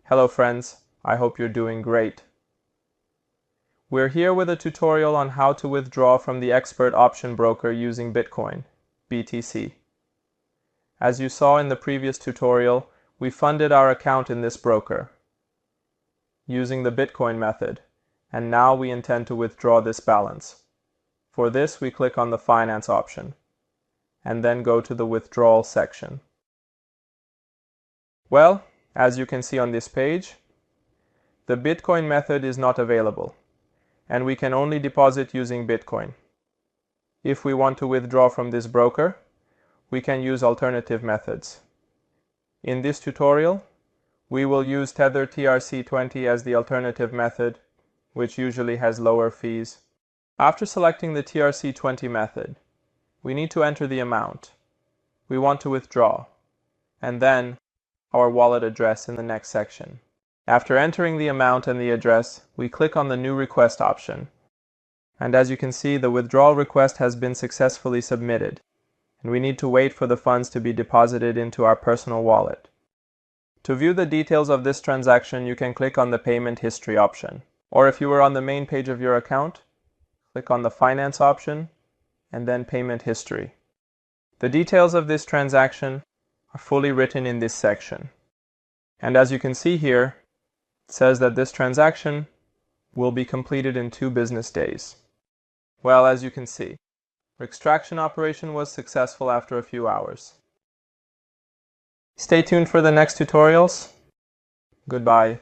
Hello friends, I hope you're doing great. We're here with a tutorial on how to withdraw from the ExpertOption broker using Bitcoin, BTC. As you saw in the previous tutorial, we funded our account in this broker using the Bitcoin method, and now we intend to withdraw this balance. For this, we click on the Finance option, and then go to the Withdrawal section. Well, as you can see on this page, the Bitcoin method is not available, and we can only deposit using Bitcoin. If we want to withdraw from this broker, we can use alternative methods. In this tutorial, we will use Tether TRC20 as the alternative method, which usually has lower fees. After selecting the TRC20 method, we need to enter the amount we want to withdraw, and then our wallet address in the next section. After entering the amount and the address, we click on the New Request option. And as you can see, the withdrawal request has been successfully submitted, and we need to wait for the funds to be deposited into our personal wallet. To view the details of this transaction, you can click on the Payment History option. Or if you were on the main page of your account, click on the Finance option, and then Payment History. The details of this transaction are fully written in this section. And as you can see here, it says that this transaction will be completed in 2 business days. Well, as you can see, our extraction operation was successful after a few hours. Stay tuned for the next tutorials. Goodbye.